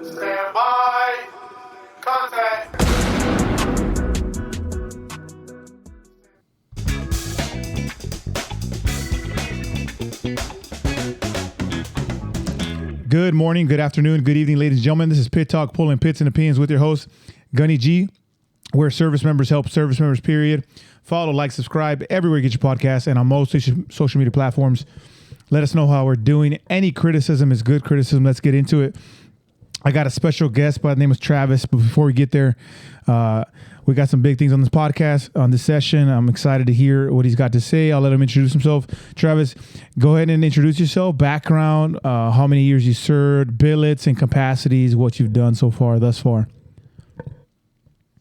Stand by. Contact. Good morning, good afternoon, good evening, ladies and gentlemen. This is Pit Talk, pulling pits and opinions with your host, Gunny G, where service members help service members, period. Follow, like, subscribe everywhere you get your podcasts and on most social media platforms. Let us know how we're doing. Any criticism is good criticism. Let's get into it. I got a special guest by the name of Travis, but before we get there, we got some big things on this podcast, on this session. I'm excited to hear what he's got to say. I'll let him introduce himself. Travis, go ahead and introduce yourself, background, how many years you served, billets and capacities, what you've done so far, thus far.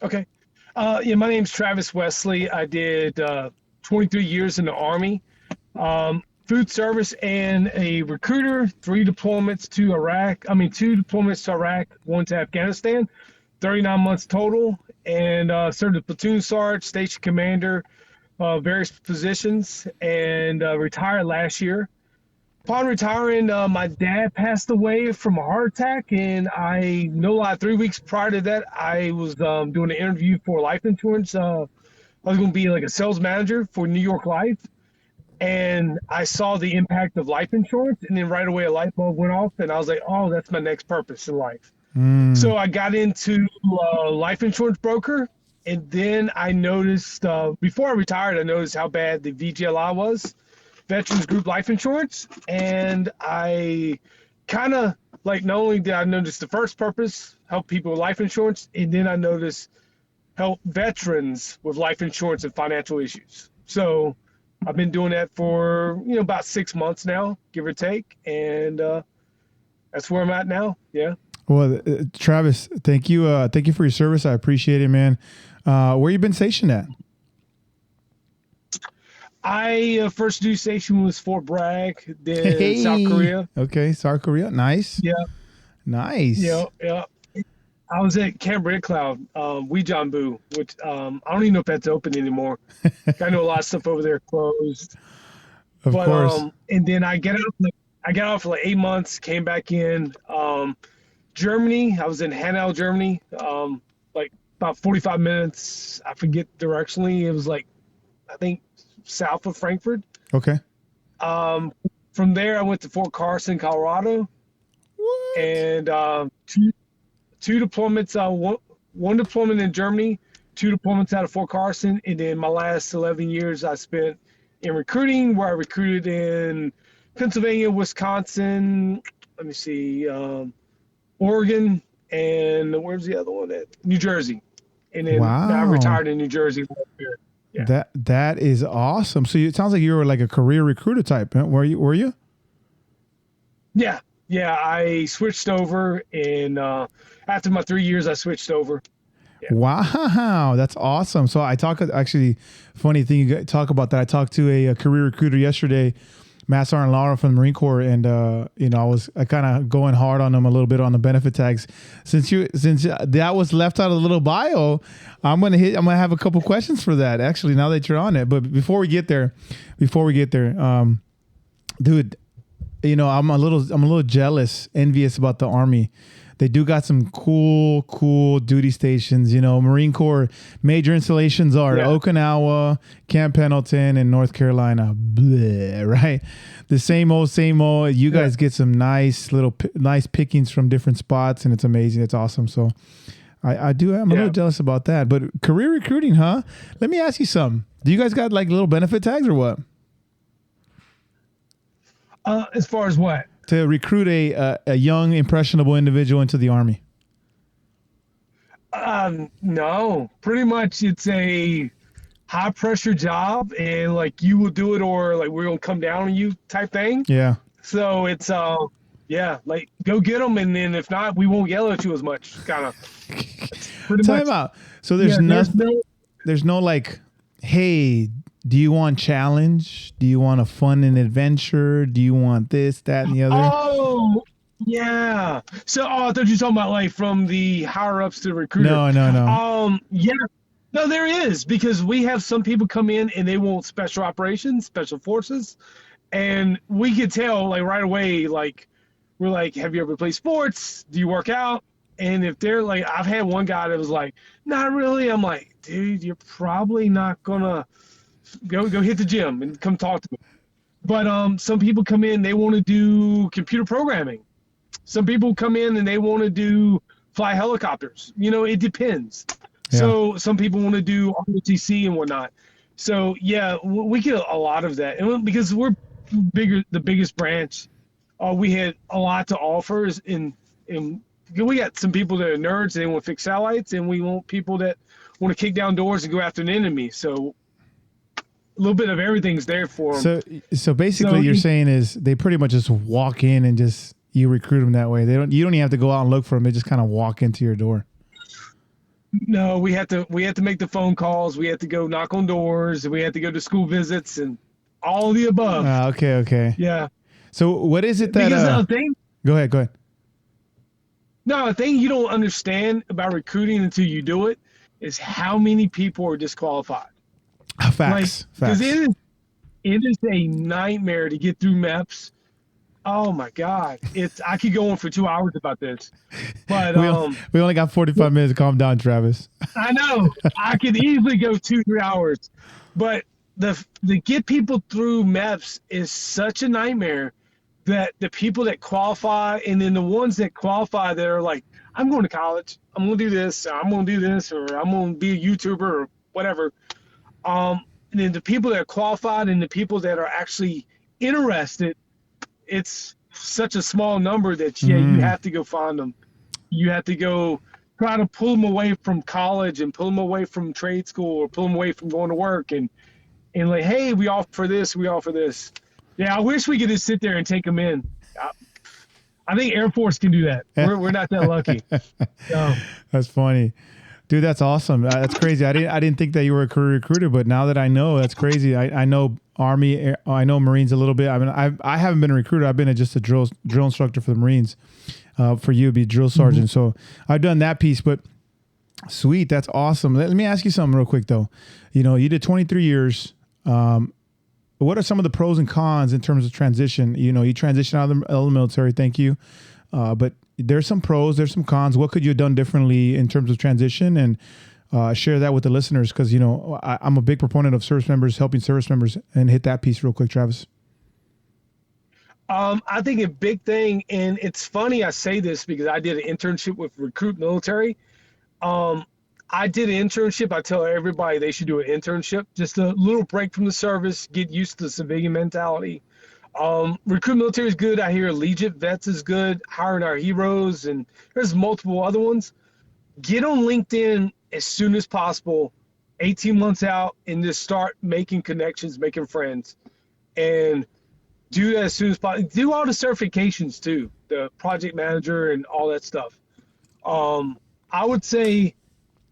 Okay. My name's Travis Wesley. I did 23 years in the Army, food service and a recruiter, 2 deployments to Iraq, 1 to Afghanistan, 39 months total, and served as platoon sergeant, station commander, various positions, and retired last year. Upon retiring, my dad passed away from a heart attack, and 3 weeks prior to that, I was doing an interview for life insurance. I was going to be like a sales manager for New York Life, and I saw the impact of life insurance, and then right away a light bulb went off, and I was like, oh, that's my next purpose in life. So I got into life insurance broker, and then I noticed, before I retired, I noticed how bad the VGLI was, Veterans Group Life Insurance, and I kind of, not only did I notice the first purpose, help people with life insurance, and then I noticed help veterans with life insurance and financial issues. So I've been doing that for, about 6 months now, give or take, and that's where I'm at now, yeah. Well, Travis, thank you. Thank you for your service. I appreciate it, man. Where you been stationed at? I first duty station was Fort Bragg, then South Korea. Okay, South Korea. Nice. Yeah. Nice. Yeah. I was at Camp Red Cloud, Weejambu, which I don't even know if that's open anymore. I know a lot of stuff over there closed. Of course. And then I got out for 8 months, came back in. Germany, I was in Hanau, Germany, about 45 minutes. I forget directionally. It was I think, south of Frankfurt. Okay. From there, I went to Fort Carson, Colorado. What? And two deployments, one deployment in Germany, 2 deployments out of Fort Carson. And then my last 11 years I spent in recruiting, where I recruited in Pennsylvania, Wisconsin, Oregon, and where's the other one at? New Jersey. And then I retired in New Jersey. Yeah. That is awesome. So it sounds like you were like a career recruiter type. Huh? Were you? Yeah. I switched over, and after my 3 years, I switched over. Yeah. Wow, that's awesome. So funny thing you talk about that. I talked to a career recruiter yesterday, Master Sergeant Laura from the Marine Corps, and I was kind of going hard on them a little bit on the benefit tags. Since that was left out of the little bio, I'm gonna have a couple questions for that. Actually, now that you're on it, but before we get there, dude, I'm a little jealous, envious about the Army. They do got some cool duty stations. Marine Corps major installations are Okinawa, Camp Pendleton, and North Carolina. Bleh, right? The same old. You guys get some nice pickings from different spots, and it's amazing. It's awesome. So I'm a little jealous about that. But career recruiting, huh? Let me ask you something. Do you guys got little benefit tags or what? As far as what? To recruit a young, impressionable individual into the Army? No, pretty much it's a high pressure job, and you will do it, or we're gonna come down on you type thing. Yeah. So it's go get them, and then if not, we won't yell at you as much. Kind of. Time out. So there's no hey, do you want challenge? Do you want a fun and adventure? Do you want this, that, and the other? Oh, yeah. So, I thought you were talking about from the higher ups to the recruiter. No. Yeah. No, there is, because we have some people come in and they want special operations, special forces, and we could tell right away. We're have you ever played sports? Do you work out? And if they're like, I've had one guy that was like, not really. I'm like, dude, you're probably not gonna go hit the gym and come talk to me. But some people come in, they want to do computer programming. Some people come in and they want to do fly helicopters. It depends. Yeah. So some people want to do ROTC and whatnot. So yeah, we get a lot of that, and because we're the biggest branch, we had a lot to offer. In we got some people that are nerds, they want to fix satellites, and we want people that want to kick down doors and go after an enemy. So a little bit of everything's there for them. So basically, you're saying is they pretty much just walk in and just you recruit them that way. You don't even have to go out and look for them. They just kind of walk into your door. No, we have to make the phone calls. We have to go knock on doors. We have to go to school visits and all of the above. Okay. Yeah. So what is it that? Because the thing. Go ahead. No, the thing you don't understand about recruiting until you do it is how many people are disqualified. Facts. Because it is a nightmare to get through MEPS. Oh my God! I could go on for 2 hours about this, but we only got 45 minutes. Calm down, Travis. I know I could easily go 2-3 hours, but the get people through MEPS is such a nightmare that the people that qualify, and then the ones that qualify that are like, I'm going to college, I'm going to do this, or I'm going to do this, or I'm going to be a YouTuber or whatever. And then the people that are qualified and the people that are actually interested, it's such a small number that you have to go find them. You have to go try to pull them away from college and pull them away from trade school or pull them away from going to work and like, hey, we offer this, we offer this. Yeah, I wish we could just sit there and take them in. I think Air Force can do that. We're not that lucky. So. That's funny. Dude, that's awesome. That's crazy. I didn't think that you were a career recruiter, but now that I know, that's crazy. I know Army, I know Marines a little bit. I mean, I haven't been a recruiter. I've been just a drill instructor for the Marines. For you, it'd be drill sergeant. So I've done that piece, but sweet. That's awesome. Let me ask you something real quick though. You did 23 years. What are some of the pros and cons in terms of transition? You transitioned out of the military. Thank you. But there's some pros, there's some cons. What could you have done differently in terms of transition, and share that with the listeners? Because, I'm a big proponent of service members, helping service members, and hit that piece real quick, Travis. I think a big thing, and it's funny I say this because I did an internship with Recruit Military. I did an internship. I tell everybody they should do an internship, just a little break from the service, get used to the civilian mentality. Recruit Military is good. I hear Allegiant Vets is good, Hiring Our Heroes, and there's multiple other ones. Get on LinkedIn as soon as possible, 18 months out, and just start making connections, making friends, and do that as soon as possible. Do all the certifications too, the project manager and all that stuff. I would say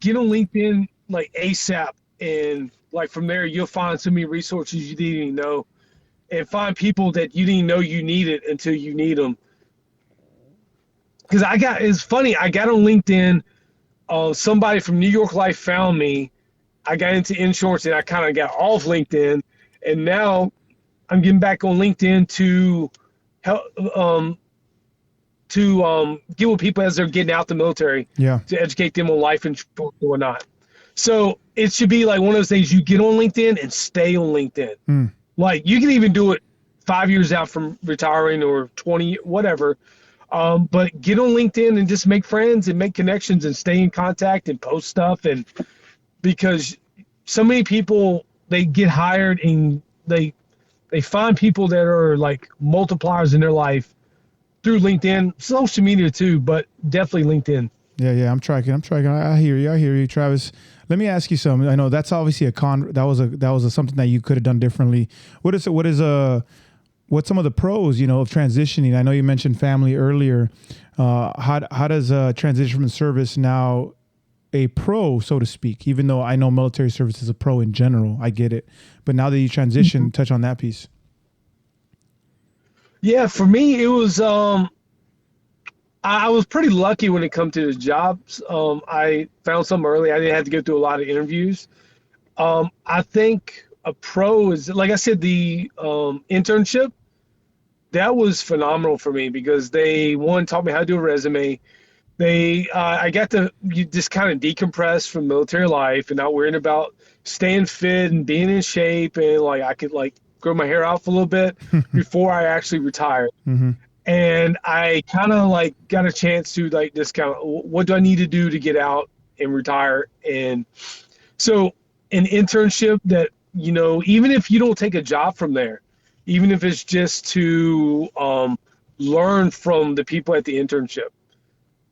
get on LinkedIn like ASAP, and like from there you'll find so many resources you didn't even know, and find people that you didn't know you needed until you need them. Because it's funny, I got on LinkedIn, somebody from New York Life found me. I got into insurance and I kind of got off LinkedIn, and now I'm getting back on LinkedIn to help get with people as they're getting out the military, to educate them on life insurance and whatnot. So it should be like one of those things, you get on LinkedIn and stay on LinkedIn. Like you can even do it 5 years out from retiring or 20, whatever. But get on LinkedIn and just make friends and make connections and stay in contact and post stuff. And because so many people, they get hired and they find people that are like multipliers in their life through LinkedIn, social media too, but definitely LinkedIn. Yeah. I'm tracking. I hear you, Travis. Let me ask you something. I know that's obviously a con. That was something that you could have done differently. What's some of the pros, of transitioning? I know you mentioned family earlier. How does transition from service now a pro, so to speak? Even though I know military service is a pro in general, I get it. But now that you transition, touch on that piece. Yeah, for me, it was I was pretty lucky when it come to the jobs. I found some early. I didn't have to go through a lot of interviews. I think a pro is, like I said, the internship. That was phenomenal for me because they, one, taught me how to do a resume. I got to you just kind of decompress from military life and not worrying about staying fit and being in shape, and like I could like grow my hair out for a little bit before I actually retired. Mm-hmm. And I kind of like got a chance to like just kind of what do I need to do to get out and retire. And so an internship that, you know, even if you don't take a job from there, even if it's just to learn from the people at the internship,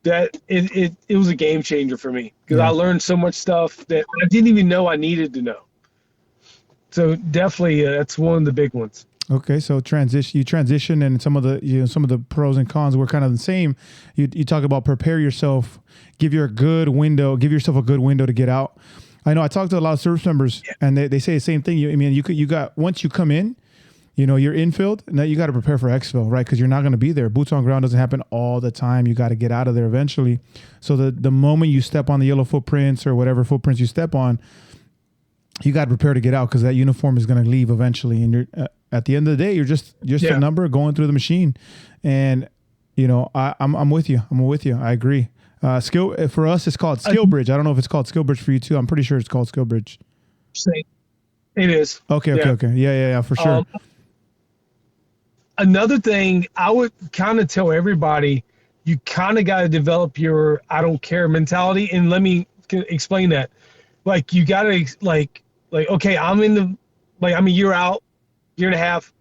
that it was a game changer for me because I learned so much stuff that I didn't even know I needed to know. So definitely that's one of the big ones. Okay, so you transition, and some of the pros and cons were kind of the same. You talk about prepare yourself, give yourself a good window to get out. I know I talked to a lot of service members, and they say the same thing. You got once you come in, you know, you're infield. Now you got to prepare for exfil, right? Because you're not going to be there. Boots on ground doesn't happen all the time. You got to get out of there eventually. So the moment you step on the yellow footprints or whatever footprints you step on, you got to prepare to get out because that uniform is going to leave eventually, and you're at the end of the day, you're just a number going through the machine. And you know, I'm with you. I agree. Skill for us, it's called Skill Bridge. I don't know if it's called Skill Bridge for you too. I'm pretty sure it's called Skill Bridge. It is. Okay. Yeah, for sure. Another thing I would kind of tell everybody, you kind of got to develop your I don't care mentality. And let me explain that. Like you got to like okay, I'm a year out, year and a half.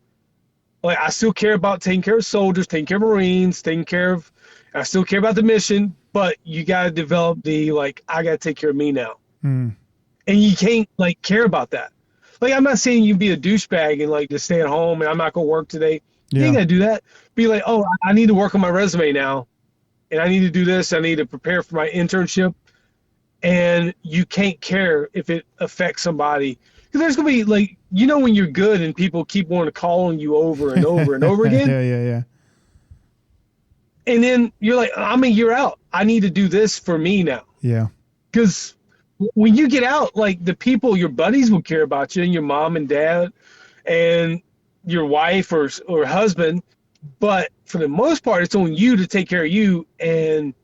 Like I still care about taking care of soldiers, taking care of Marines, I still care about the mission, but you got to develop the like I got to take care of me now. And you can't like care about that. Like I'm not saying you be a douchebag and like just stay at home and I'm not gonna work today. You ain't gotta do that. Be like, oh, I need to work on my resume now, and I need to do this. I need to prepare for my internship. And you can't care if it affects somebody. Because there's going to be, like, you know when you're good and people keep wanting to call on you over and over and over again? Yeah. And then you're like, I'm a year out. I need to do this for me now. Yeah. Because when you get out, like, the people, your buddies will care about you, and your mom and dad and your wife or husband. But for the most part, it's on you to take care of you. And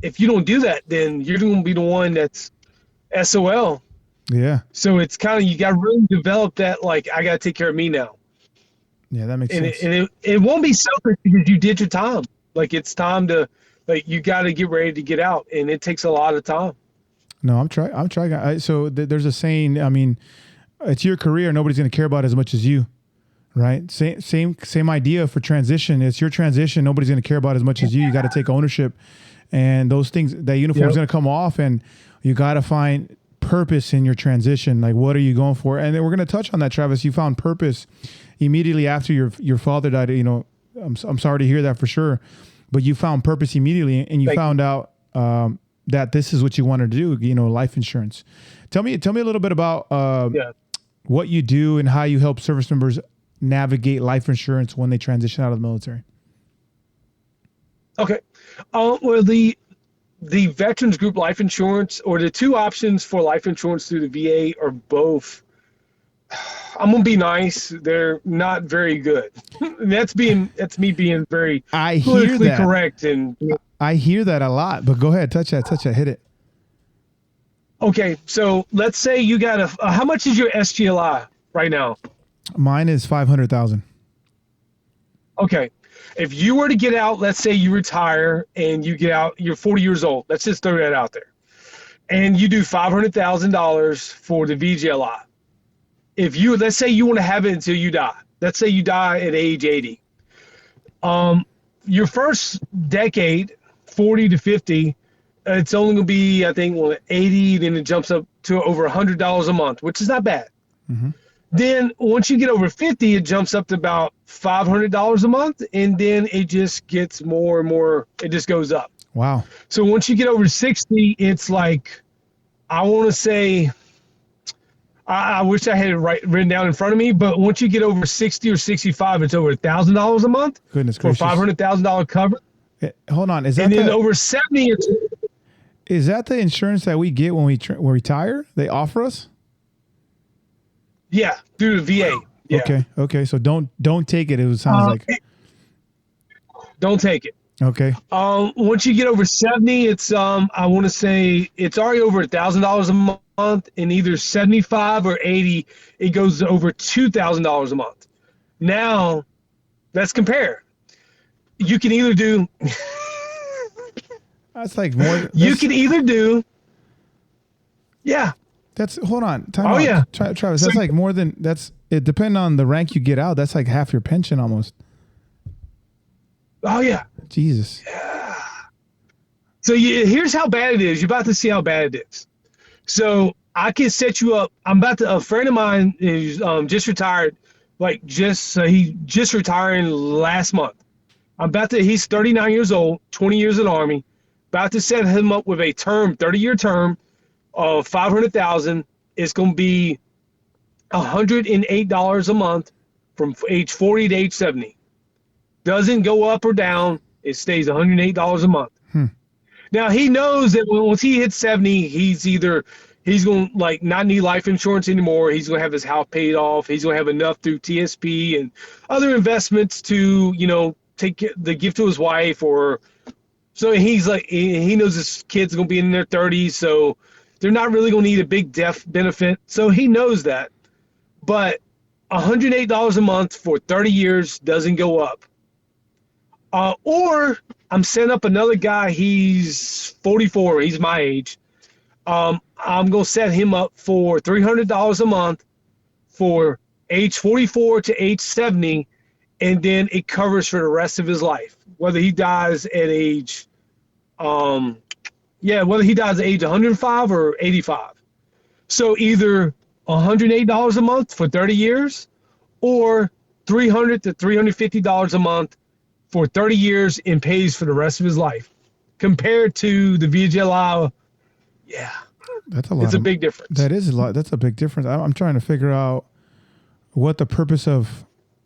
if you don't do that, then you're going to be the one that's SOL. Yeah. So it's kind of, you got to really develop that, like, I got to take care of me now. Yeah, that makes sense. And it won't be selfish because you did your time. Like, it's time to, like, you got to get ready to get out, and it takes a lot of time. No, I'm trying. So there's a saying, I mean, it's your career. Nobody's going to care about it as much as you. Right. Same idea for transition. It's your transition. Nobody's going to care about it as much as you. You got to take ownership. And those things, that uniform is going to come off, and you got to find purpose in your transition. Like, what are you going for? And then we're going to touch on that, Travis. You found purpose immediately after your father died. You know, I'm sorry to hear that for sure, but you found purpose immediately, and you found out that this is what you wanted to do. You know, life insurance. Tell me a little bit about what you do and how you help service members navigate life insurance when they transition out of the military. Okay. Well, the Veterans Group Life Insurance, or the two options for life insurance through the VA, are both, I'm going to be nice, they're not very good. That's me being very politically correct. And I hear that a lot, but go ahead, touch that, hit it. Okay, so let's say you got how much is your SGLI right now? Mine is 500,000. Okay. If you were to get out, let's say you retire and you get out, you're 40 years old. Let's just throw that out there. And you do $500,000 for the VGLI. Let's say you want to have it until you die. Let's say you die at age 80. Your first decade, 40 to 50, it's only going to be, I think, 80, then it jumps up to over $100 a month, which is not bad. Mm-hmm. Then once you get over 50, it jumps up to about $500 a month, and then it just gets more and more. It just goes up. Wow. So once you get over 60, it's like, I want to say, I wish I had it written down in front of me, but once you get over 60 or 65, it's over $1,000 a month. Goodness gracious. For $500,000 cover. Hold on. Is that and then over 70, is that the insurance that we get when we retire? They offer us? Yeah, through the VA. Yeah. Okay. So don't take it. It sounds like. Don't take it. Okay. Once you get over 70, it's I want to say it's already over $1,000 a month, and either 75 or 80, it goes over $2,000 a month. Now, let's compare. You can either do That's like more. you can either do yeah. That's hold on. Time Oh, out. yeah. Travis. That's like more than that's. It depend on the rank you get out. That's like half your pension almost. Oh yeah. Jesus. So here's how bad it is. You're about to see how bad it is. So I can set you up. A friend of mine is just retired, he just retiring last month. He's 39 years old, 20 years in the Army. About to set him up with a 30-year term of $500,000. It's going to be $108 a month from age 40 to age 70. Doesn't go up or down. It stays $108 a month. Now he knows that once he hits 70, he's going to not need life insurance anymore. He's going to have his house paid off. He's going to have enough through TSP and other investments to, take the gift to his wife so he knows his kids are going to be in their 30s. So they're not really going to need a big death benefit. So he knows that, but $108 a month for 30 years doesn't go up. Or I'm setting up another guy. He's 44. He's my age. I'm going to set him up for $300 a month for age 44 to age 70, and then it covers for the rest of his life, whether he dies at age, whether he dies at age 105 or 85. So either $108 a month for 30 years, or $300 to $350 a month for 30 years and pays for the rest of his life. Compared to the VGLI, that's a lot. It's a big difference. That is a lot. That's a big difference. I'm trying to figure out what the purpose of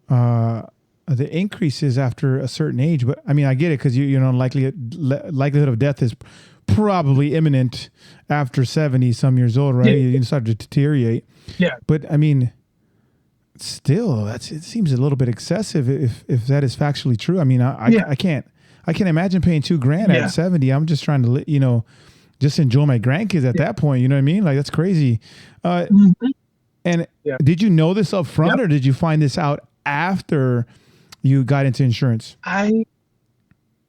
the increase is after a certain age. But I mean, I get it because likelihood of death is probably imminent after 70 some years old, right? You start to deteriorate. Yeah. But I mean, still, it seems a little bit excessive if that is factually true. I mean, I can't imagine paying $2,000 at 70. I'm just trying to, just enjoy my grandkids at that point. You know what I mean? Like, that's crazy. And did you know this up front or did you find this out after you got into insurance?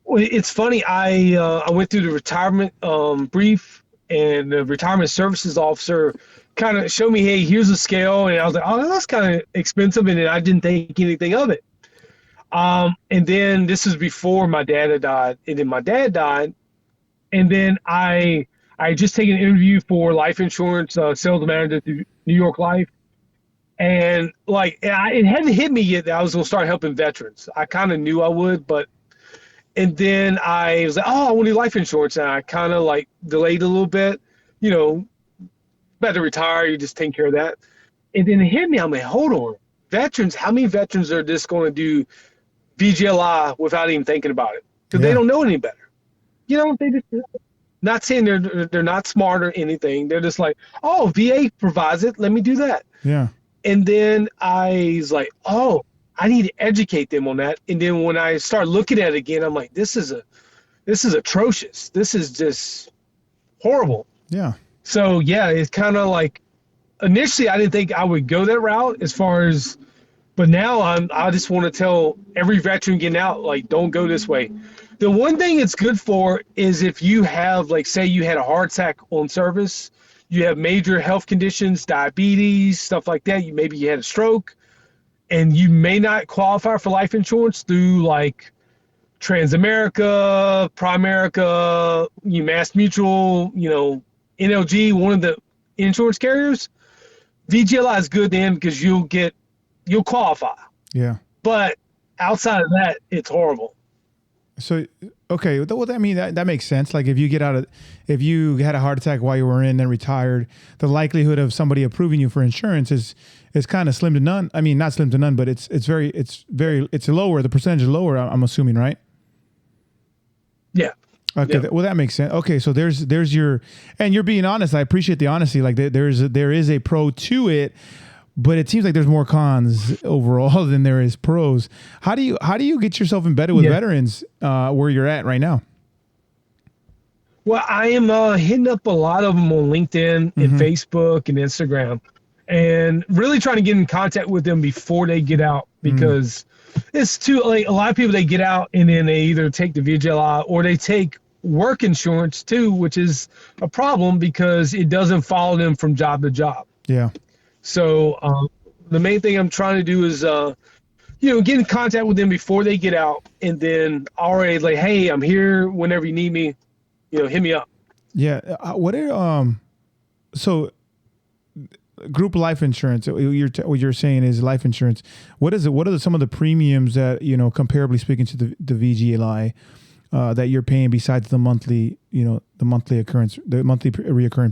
It's funny. I went through the retirement brief, and the retirement services officer kind of showed me, hey, here's a scale. And I was like, oh, that's kind of expensive. And then I didn't think anything of it. And then this was before my dad had died. And then my dad died. And then I had just taken an interview for life insurance, sales manager through New York Life. And it hadn't hit me yet that I was going to start helping veterans. I kind of knew I would, and then I was like, oh, I want to do life insurance. And I kind of delayed a little bit, better retire. You just take care of that. And then it hit me. I'm like, hold on, veterans, how many veterans are just going to do VGLI without even thinking about it? Because they don't know any better. They just, not saying they're not smart or anything. They're just like, oh, VA provides it. Let me do that. Yeah. And then I was like, oh, I need to educate them on that. And then when I start looking at it again, I'm like, this is atrocious. This is just horrible. Yeah. So it's kind of initially I didn't think I would go that route but now I just want to tell every veteran getting out, don't go this way. The one thing it's good for is if you have, say you had a heart attack on service, you have major health conditions, diabetes, stuff like that. Maybe you had a stroke, and you may not qualify for life insurance through Transamerica, Primerica, Mass Mutual, NLG, one of the insurance carriers. VGLI is good then because you'll qualify. Yeah. But outside of that, it's horrible. So, okay. Well, I mean, that makes sense. Like if you had a heart attack while you were in and retired, the likelihood of somebody approving you for insurance is kind of slim to none. I mean, not slim to none, but it's lower. The percentage is lower, I'm assuming, right? Yeah. Okay. Yeah. Well, that makes sense. Okay. So there's your, and you're being honest. I appreciate the honesty. Like there is a pro to it, but it seems like there's more cons overall than there is pros. How do you get yourself embedded with veterans where you're at right now? Well, I am hitting up a lot of them on LinkedIn and Facebook and Instagram, and really trying to get in contact with them before they get out, because it's too like a lot of people, they get out and then they either take the VGLI or they take work insurance too, which is a problem because it doesn't follow them from job to job. Yeah. So the main thing I'm trying to do is get in contact with them before they get out, and then already like, hey, I'm here whenever you need me. Hit me up. Yeah. So group life insurance, what you're saying is life insurance. What is it? What are some of the premiums that, comparably speaking to the VGLI, that you're paying besides the monthly reoccurring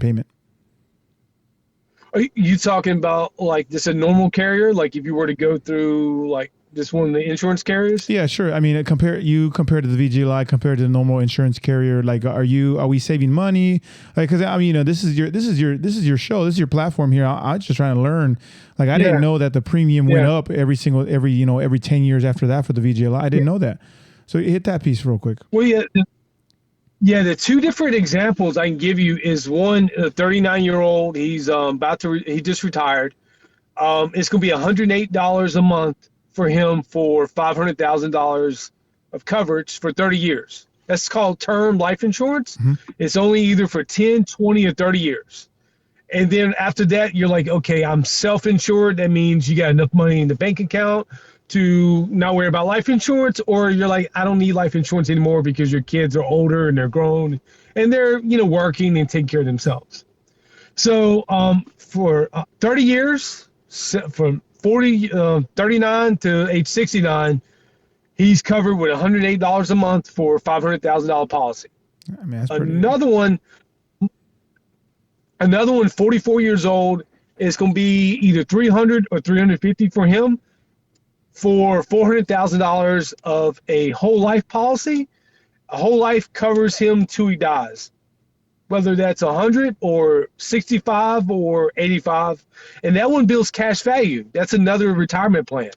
payment? Are you talking about like just a normal carrier? Like if you were to go through like just one of the insurance carriers? Yeah, sure. I mean, compared to the VGLI, compared to the normal insurance carrier, like, are we saving money? Like, cause I mean, this is your show. This is your platform here. I'm just trying to learn. Like, I didn't know that the premium went up every 10 years after that for the VGLI. I didn't know that. So hit that piece real quick. Well, the two different examples I can give you is one, a 39-year-old, he's he just retired. It's going to be $108 a month for him for $500,000 of coverage for 30 years. That's called term life insurance. It's only either for 10, 20, or 30 years. And then after that, you're like, okay, I'm self-insured. That means you got enough money in the bank account to not worry about life insurance, or you're like, I don't need life insurance anymore because your kids are older and they're grown and they're, working and taking care of themselves. So for 30 years, from 39 to age 69, he's covered with $108 a month for $500,000 policy. I mean, that's another one, 44 years old, is going to be either 300 or 350 for him for $400,000 of a whole life policy. A whole life covers him till he dies, whether that's 100 or 65 or 85. And that one builds cash value. That's another retirement plan.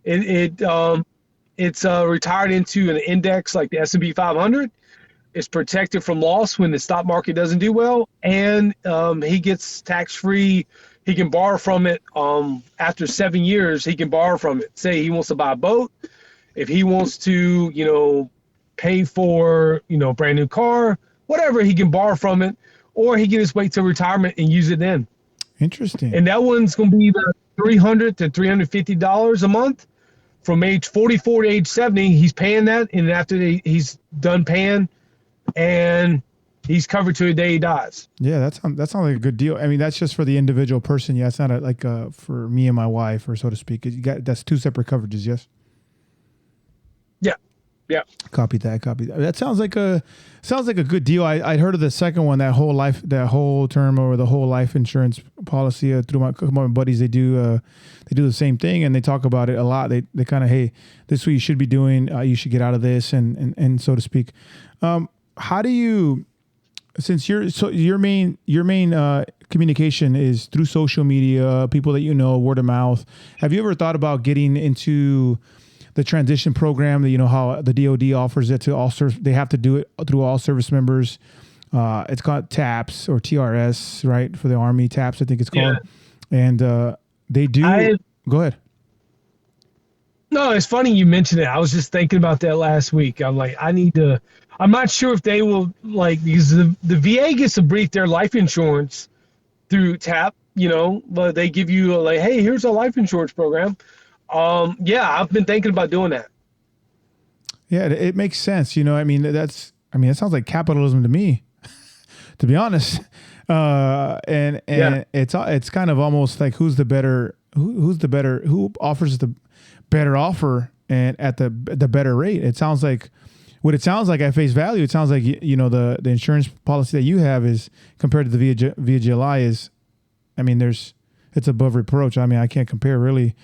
It's retired into an index like the S&P 500. It's protected from loss when the stock market doesn't do well, and he gets tax-free. He can borrow from it after 7 years. He can borrow from it. Say he wants to buy a boat. If he wants to, pay for, a brand new car, whatever, he can borrow from it, or he can just wait till retirement and use it then. Interesting. And that one's going to be either $300 to $350 a month. From age 44 to age 70, he's paying that, and after he's done paying, and he's covered to the day he dies. Yeah, that sounds like a good deal. I mean, that's just for the individual person. Yeah, it's not like for me and my wife, or so to speak. That's two separate coverages. Yes. Yeah. Copy that. That sounds like a good deal. I'd heard of the second one, that whole term or the whole life insurance policy. Through my buddies, they do the same thing, and they talk about it a lot. They kind of, hey, this is what you should be doing. You should get out of this, and so to speak. How do you, since your main communication is through social media, people that word of mouth. Have you ever thought about getting into the transition program that, how the DoD offers it to all they have to do it through all service members? It's called TAPS or TRS, right? For the Army, TAPS, I think it's called. Yeah. And they do. Go ahead. No, it's funny you mentioned it. I was just thinking about that last week. I'm like, I'm not sure if they will, because the VA gets to brief their life insurance through TAP, but they give you hey, here's a life insurance program. I've been thinking about doing that. Yeah, it makes sense. That sounds like capitalism to me, to be honest. And it's kind of almost like who offers the better offer and at the better rate. It sounds like at face value, it sounds like, the insurance policy that you have is compared to the VGLI is, it's above reproach. I can't compare really.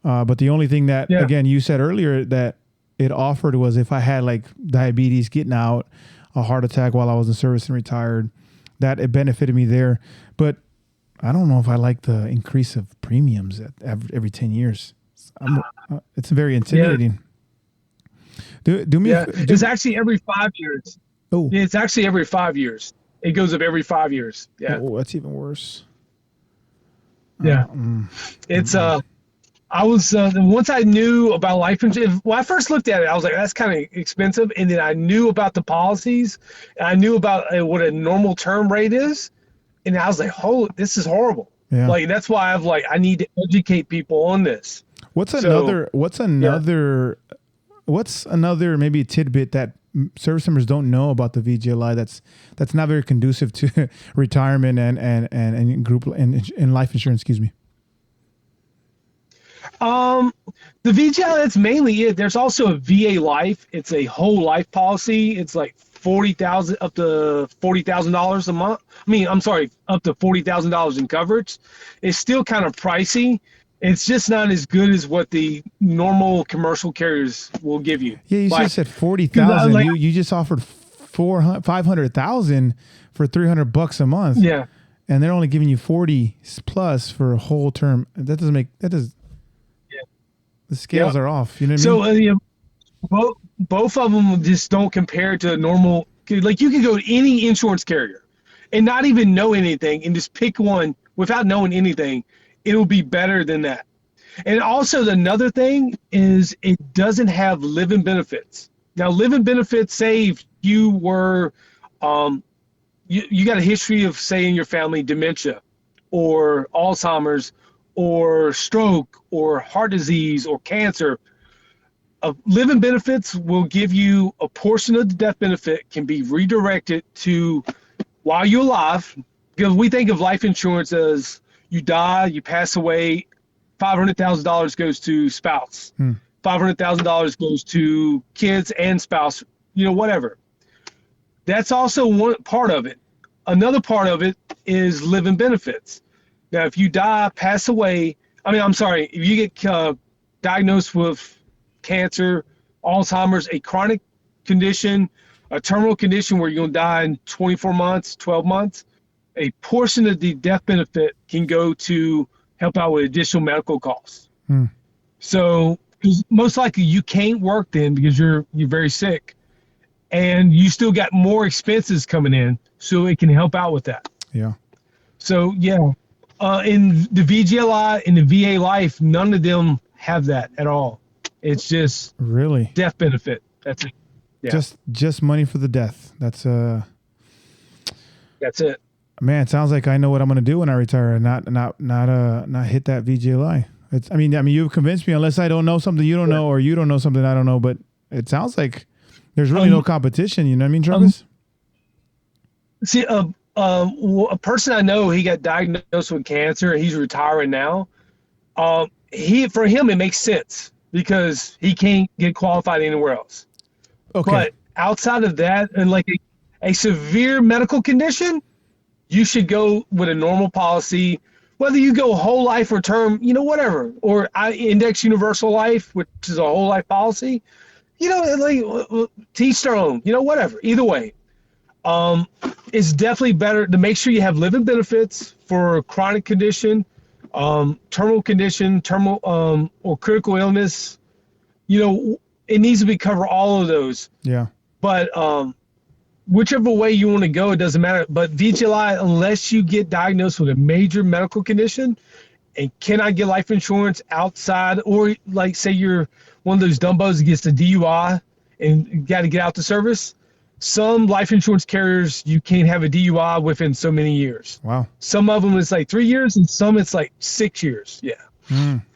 But the only thing that, again, you said earlier that it offered was if I had diabetes, getting out, a heart attack while I was in service and retired, that it benefited me there. But I don't know if I like the increase of premiums at every 10 years. It's very intimidating. Do me. Yeah, it's actually every 5 years. Oh, Yeah, it's actually every 5 years. It goes up every 5 years. Yeah. oh, that's even worse. Yeah. It's I was once I knew about life insurance. When I first looked at it, I was like, "That's kind of expensive." And then I knew about the policies, and I knew about what a normal term rate is, and I was like, "Oh, this is horrible." Yeah. Like that's why I need to educate people on this. What's another maybe tidbit that service members don't know about the VGLI that's not very conducive to retirement and group and life insurance? Excuse me. The VGLI, that's mainly it. There's also a VA Life. It's a whole life policy. It's like $40,000 up to $40,000 a month. I'm sorry, up to $40,000 in coverage. It's still kind of pricey. It's just not as good as what the normal commercial carriers will give you. Yeah, you just said 40,000. You just offered 500,000 for $300 a month. Yeah, and they're only giving you 40 plus for a whole term. That doesn't make that does. Yeah. The scales are off. You know what I mean? So both of them just don't compare to a normal. Like you can go to any insurance carrier and not even know anything and just pick one without knowing anything. It'll be better than that. And also another thing is it doesn't have living benefits. Now, living benefits, say if you were, you got a history of, say, in your family, dementia or Alzheimer's or stroke or heart disease or cancer, living benefits will give you a portion of the death benefit can be redirected to while you're alive. Because we think of life insurance as you die, you pass away, $500,000 goes to spouse. $500,000 goes to kids and spouse, whatever. That's also one part of it. Another part of it is living benefits. Now, if you die, pass away, if you get diagnosed with cancer, Alzheimer's, a chronic condition, a terminal condition where you're going to die in 24 months, 12 months, a portion of the death benefit can go to help out with additional medical costs. So most likely you can't work then because you're very sick and you still got more expenses coming in, so it can help out with that. Yeah. So in the VGLI and the VA Life, none of them have that at all. It's just really death benefit. That's it. Yeah. Just money for the death. That's it. Man, it sounds like I know what I'm going to do when I retire and not hit that VGLI. You've convinced me, unless I don't know something you don't know or you don't know something I don't know, but it sounds like there's really no competition. You know what I mean, Travis? See, a person I know, he got diagnosed with cancer. He's retiring now. For him, it makes sense because he can't get qualified anywhere else. Okay. But outside of that, and like a severe medical condition, you should go with a normal policy, whether you go whole life or term, whatever, or index universal life, which is a whole life policy, teach their own, whatever. Either way, it's definitely better to make sure you have living benefits for chronic condition, terminal condition, or critical illness. It needs to be cover all of those. Yeah. But whichever way you want to go, it doesn't matter. But VGLI, unless you get diagnosed with a major medical condition and cannot get life insurance outside, or like say you're one of those dumbos that gets the DUI and got to get out the service, some life insurance carriers, you can't have a DUI within so many years. Wow. Some of them it's like 3 years and some it's like 6 years. Yeah.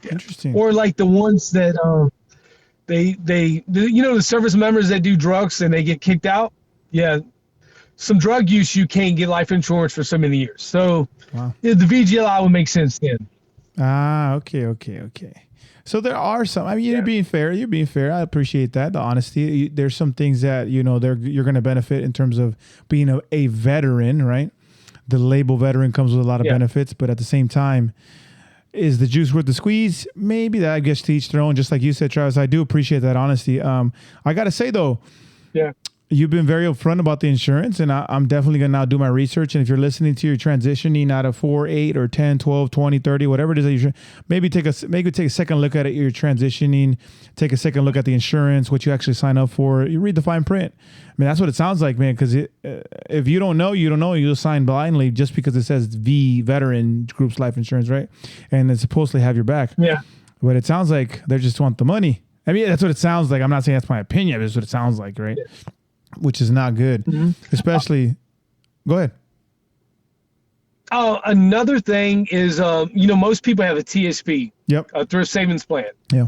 Interesting. Or like the ones that the service members that do drugs and they get kicked out. Yeah, some drug use, you can't get life insurance for so many years. So the VGLI would make sense then. Okay. So there are some, you're being fair. I appreciate that, the honesty. There's some things that, you're going to benefit in terms of being a veteran, right? The label veteran comes with a lot of benefits, but at the same time, is the juice worth the squeeze? Maybe that, I guess, to each their own. Just like you said, Travis, I do appreciate that honesty. I got to say though, You've been very upfront about the insurance, and I'm definitely going to now do my research. And if you're listening to your transitioning out of 4, 8, or 10, 12, 20, 30, whatever it is that you maybe take a second look at it. You're transitioning, take a second look at the insurance, what you actually sign up for. You read the fine print. I mean, that's what it sounds like, man, because if you don't know, you don't know. You'll sign blindly just because it says veteran groups life insurance, right? And it's supposed to have your back. Yeah. But it sounds like they just want the money. I mean, that's what it sounds like. I'm not saying that's my opinion. That's what it sounds like, right? Yeah. Which is not good, especially. Go ahead. Oh, another thing is, most people have a TSP, a thrift savings plan. Yeah.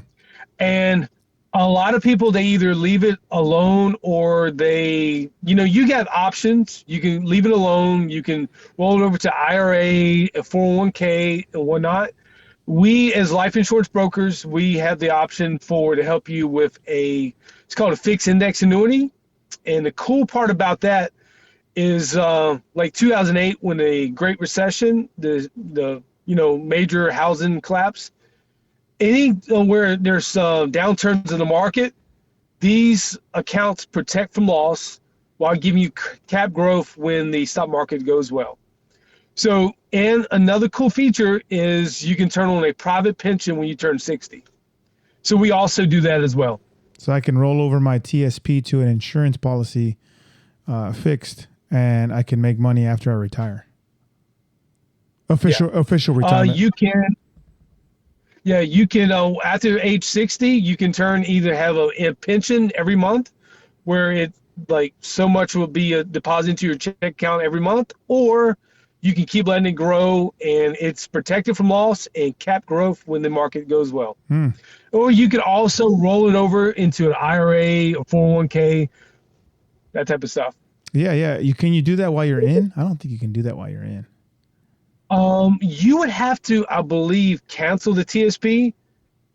And a lot of people, they either leave it alone or they, you got options. You can leave it alone. You can roll it over to IRA, a 401k, and whatnot. We, as life insurance brokers, we have the option to help you with it's called a fixed index annuity. And the cool part about that is like 2008, when the Great Recession, the major housing collapse, where there's downturns in the market, these accounts protect from loss while giving you cap growth when the stock market goes well. So, and another cool feature is you can turn on a private pension when you turn 60. So we also do that as well. So I can roll over my TSP to an insurance policy fixed, and I can make money after I retire. Official retirement. You can after age 60, you can either have a pension every month, where it like so much will be a deposit into your check account every month, or you can keep letting it grow, and it's protected from loss and cap growth when the market goes well. Or you could also roll it over into an IRA or 401k, that type of stuff. Yeah. Can you do that while you're in? I don't think you can do that while you're in. You would have to, I believe, cancel the TSP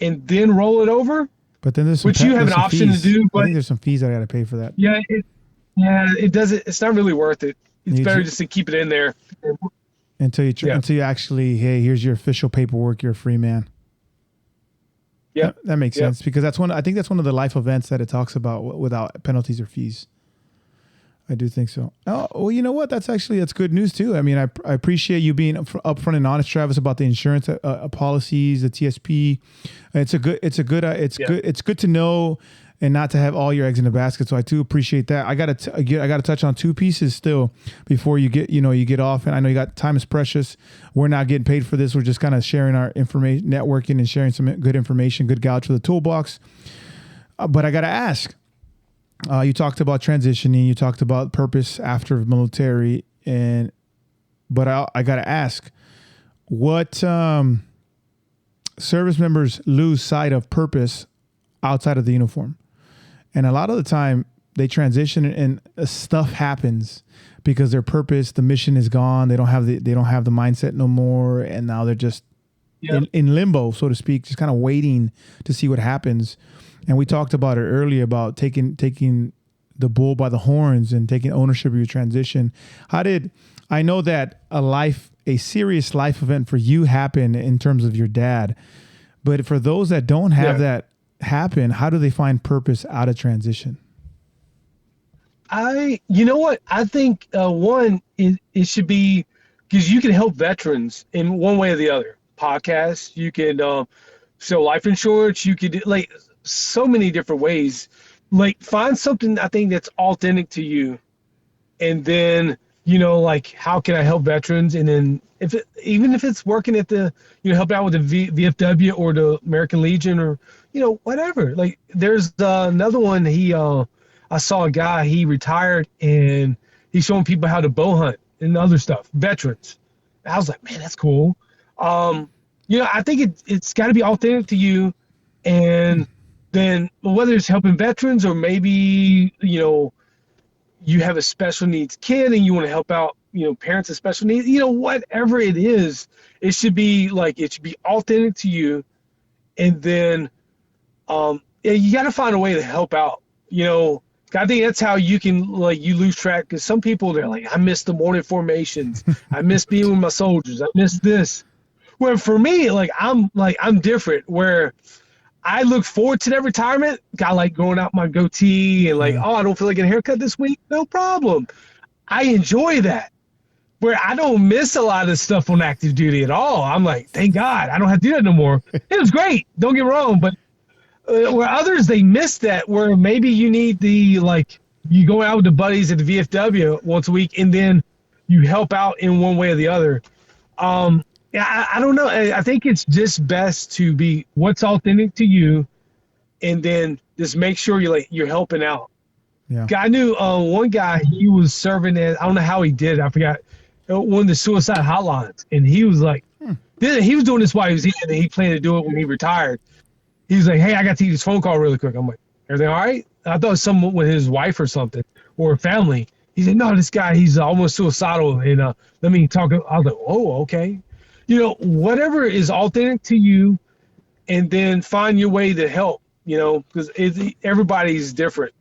and then roll it over. But then there's which you have an option fees. to do. But I think there's some fees I got to pay for that. Yeah, it doesn't. It's not really worth it. It's better just to keep it in there until you actually, hey, here's your official paperwork. You're a free man. Yeah, that makes sense, because I think that's one of the life events that it talks about without penalties or fees. I do think so. Oh, well, you know what? That's good news too. I mean, I appreciate you being upfront and honest, Travis, about the insurance policies, the TSP. It's good to know and not to have all your eggs in the basket. So I do appreciate that. I gotta touch on two pieces still before you get off. And I know you got time is precious. We're not getting paid for this. We're just kind of sharing our information, networking, and sharing some good information, good gouge for the toolbox. But I gotta ask. You talked about transitioning. You talked about purpose after military, but I gotta ask, what service members lose sight of purpose outside of the uniform? And a lot of the time they transition and stuff happens because their purpose, the mission is gone. They don't have the mindset no more, and now they're just in limbo, so to speak, just kind of waiting to see what happens. And we talked about it earlier about taking the bull by the horns and taking ownership of your transition. I know that a serious life event for you happened in terms of your dad, but for those that don't have that happen, how do they find purpose out of transition? You know what? I think one, it should be, because you can help veterans in one way or the other. Podcasts, you can sell life insurance, you could like so many different ways. Like find something I think that's authentic to you, and then like how can I help veterans? And then even if it's working at the help out with the VFW or the American Legion or whatever. Like there's another one. I saw a guy, he retired and he's showing people how to bow hunt and other stuff, veterans. I was like, man, that's cool. I think it's got to be authentic to you, and then whether it's helping veterans or maybe you have a special needs kid and you want to help out parents with special needs, whatever it is, it should be authentic to you, and then you got to find a way to help out. I think that's how you can you lose track, because some people, they're like, I miss the morning formations, I miss being with my soldiers, I miss this. Where for me, I'm different, where I look forward to that retirement. I like growing out my goatee and like, oh, I don't feel like getting a haircut this week. No problem. I enjoy that. Where I don't miss a lot of stuff on active duty at all. I'm like, thank God, I don't have to do that no more. It was great. Don't get me wrong, but where others, they miss that, where maybe you need the, like, you go out with the buddies at the VFW once a week and then you help out in one way or the other. Yeah, I don't know. I think it's just best to be what's authentic to you, and then just make sure you're helping out. Yeah. I knew one guy, he was serving as, I don't know how he did it, I forgot, one of the suicide hotlines, and he was like, he was doing this while he was in, and he planned to do it when he retired. He was like, hey, I got to take this phone call really quick. I'm like, everything all right? I thought it was someone with his wife or something, or family. He said, no, this guy, he's almost suicidal, and let me talk. I was like, oh, okay. You know, whatever is authentic to you, and then find your way to help, you know, because everybody's different.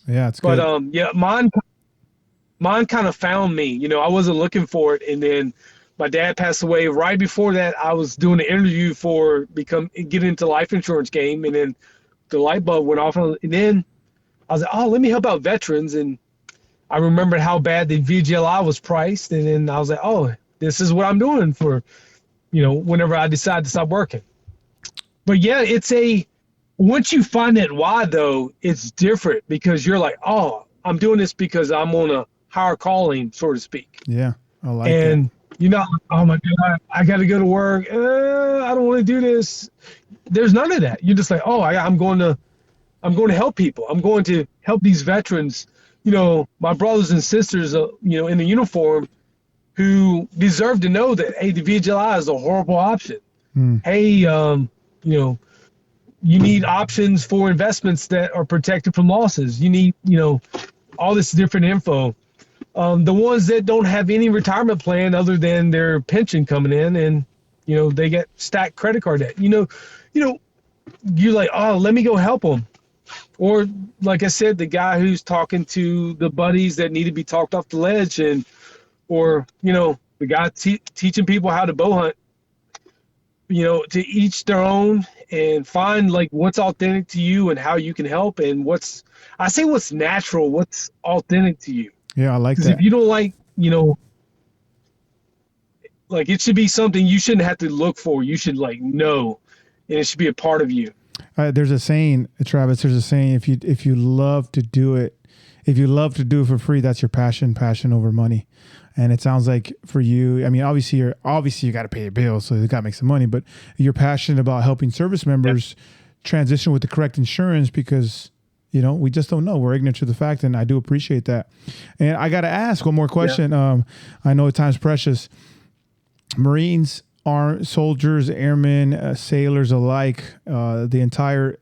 Yeah, it's good. But, yeah, mine kind of found me. You know, I wasn't looking for it, and then my dad passed away. Right before that, I was doing an interview for get into life insurance game, and then the light bulb went off, and then I was like, oh, let me help out veterans, and I remembered how bad the VGLI was priced, and then I was like, oh, this is what I'm doing for, you know, whenever I decide to stop working. But yeah, once you find that why, though, it's different, because you're like, oh, I'm doing this because I'm on a higher calling, so to speak. Yeah, I like and that. You're not, oh my God, I got to go to work. I don't want to do this. There's none of that. You're just like, oh, I'm going to help people. I'm going to help these veterans, you know, my brothers and sisters, you know, in the uniform, who deserve to know that, hey, the VGLI is a horrible option. Hey, you know, you need options for investments that are protected from losses. You need, you know, all this different info. The ones that don't have any retirement plan other than their pension coming in, and, you know, they get stacked credit card debt. You know, you're like, oh, let me go help them. Or, like I said, the guy who's talking to the buddies that need to be talked off the ledge, or, you know, the guy teaching people how to bow hunt. You know, to each their own, and find like what's authentic to you and how you can help, and what's natural, what's authentic to you. Yeah, I like that. Because if you don't like, you know, like, it should be something you shouldn't have to look for. You should like know, and it should be a part of you. There's a saying, Travis. There's a saying: if you love to do it, for free, that's your passion over money. And it sounds like for you, I mean, obviously you got to pay your bills, so you got to make some money. But you're passionate about helping service members transition with the correct insurance, because, you know, we just don't know. We're ignorant to the fact, and I do appreciate that. And I got to ask one more question. Yeah. I know time's precious. Marines, soldiers, airmen, sailors alike, the entire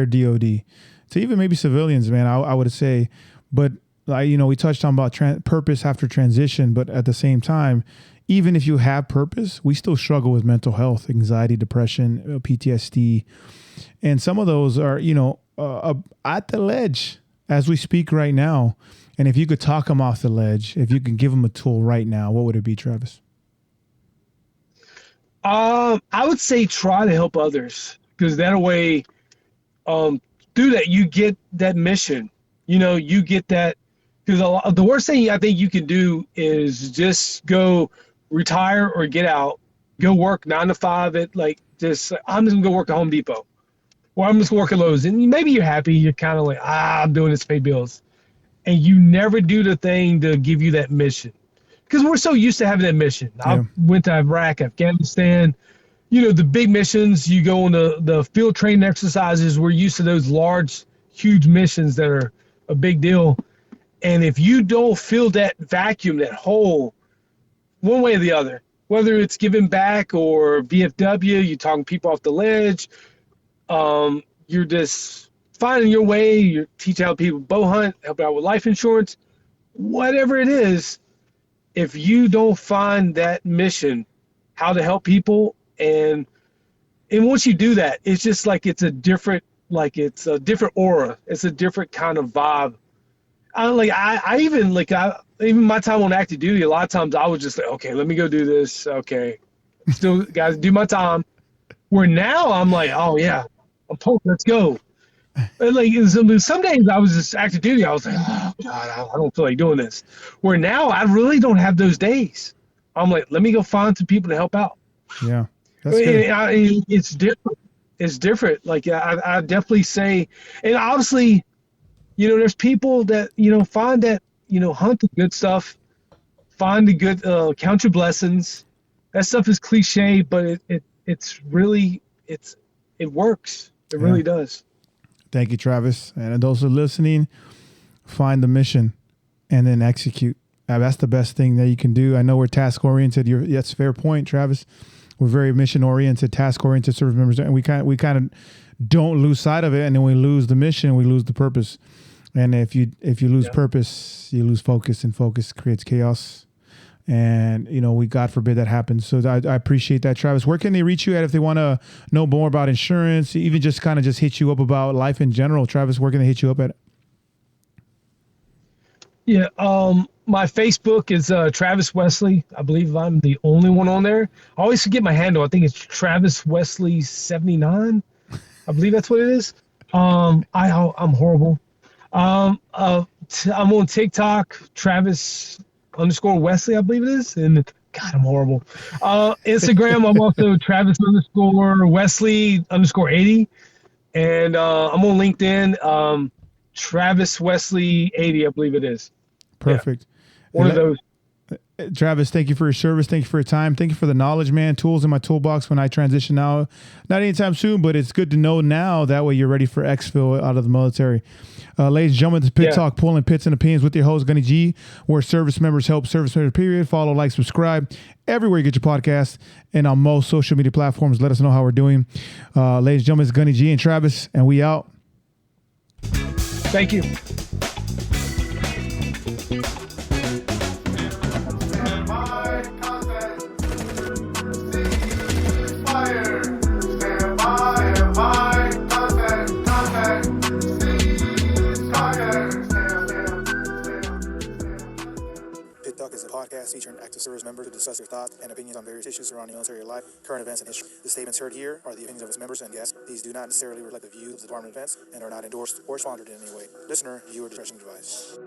DoD, to even maybe civilians, man, I would say, but. You know, we touched on about purpose after transition, but at the same time, even if you have purpose, we still struggle with mental health, anxiety, depression, PTSD. And some of those are, you know, at the ledge as we speak right now. And if you could talk them off the ledge, if you can give them a tool right now, what would it be, Travis? I would say try to help others, because that way, through that, you get that mission. You know, you get that. Because the worst thing I think you can do is just go retire or get out, go work 9 to 5 at I'm just gonna go work at Home Depot, or I'm just gonna work at Lowe's, and maybe you're happy. You're kind of like, I'm doing this to pay bills, and you never do the thing to give you that mission, because we're so used to having that mission. Yeah. I went to Iraq, Afghanistan, you know, the big missions. You go on the field training exercises. We're used to those large, huge missions that are a big deal. And if you don't fill that vacuum, that hole, one way or the other, whether it's giving back or VFW, you're talking people off the ledge, you're just finding your way, you're teaching how people bow hunt, help out with life insurance, whatever it is, if you don't find that mission, how to help people, and once you do that, it's just like it's a different aura. It's a different kind of vibe. Even my time on active duty, a lot of times I was just like, okay, let me go do this. Okay, still got to do my time. Where now I'm like, oh yeah, I'm pumped. Let's go. And like some days I was just active duty. I was like, oh God, I don't feel like doing this. Where now I really don't have those days. I'm like, let me go find some people to help out. Yeah, that's good. It's different. It's different. Like I definitely say, and obviously, there's people that find that hunt the good stuff, find the good, count your blessings. That stuff is cliche, but it's really it works. It Yeah. really does. Thank you, Travis. And those who are listening, find the mission and then execute. That's the best thing that you can do. I know we're task oriented. That's a fair point, Travis. We're very mission oriented, task oriented service members, and we kind of don't lose sight of it. And then we lose the mission, we lose the purpose. And if you lose purpose, you lose focus, and focus creates chaos. And we God forbid that happens. So I appreciate that, Travis. Where can they reach you at if they want to know more about insurance, even just kind of just hit you up about life in general? Travis, where can they hit you up at? Yeah, my Facebook is Travis Wesley. I believe I'm the only one on there. I always forget my handle. I think it's Travis Wesley 79. I believe that's what it is. I'm horrible. I'm on TikTok, Travis_Wesley, I believe it is. And God, I'm horrible. Instagram, I'm also Travis_Wesley_80. And I'm on LinkedIn, Travis Wesley 80, I believe it is. Perfect. Yeah. One of those. Travis, thank you for your service. Thank you for your time. Thank you for the knowledge, man. Tools in my toolbox when I transition now. Not anytime soon, but it's good to know now. That way you're ready for exfil out of the military. Ladies and gentlemen, this is Pit Talk, pulling pits and opinions with your host, Gunny G, where service members help service members, period. Follow, like, subscribe everywhere you get your podcast and on most social media platforms. Let us know how we're doing. Ladies and gentlemen, it's Gunny G and Travis, and we out. Thank you. Podcast featuring active service members who discuss their thoughts and opinions on various issues surrounding military life, current events, and history. The statements heard here are the opinions of its members and guests. These do not necessarily reflect the views of the Department of Defense and are not endorsed or sponsored in any way. Listener, viewer discretion advised.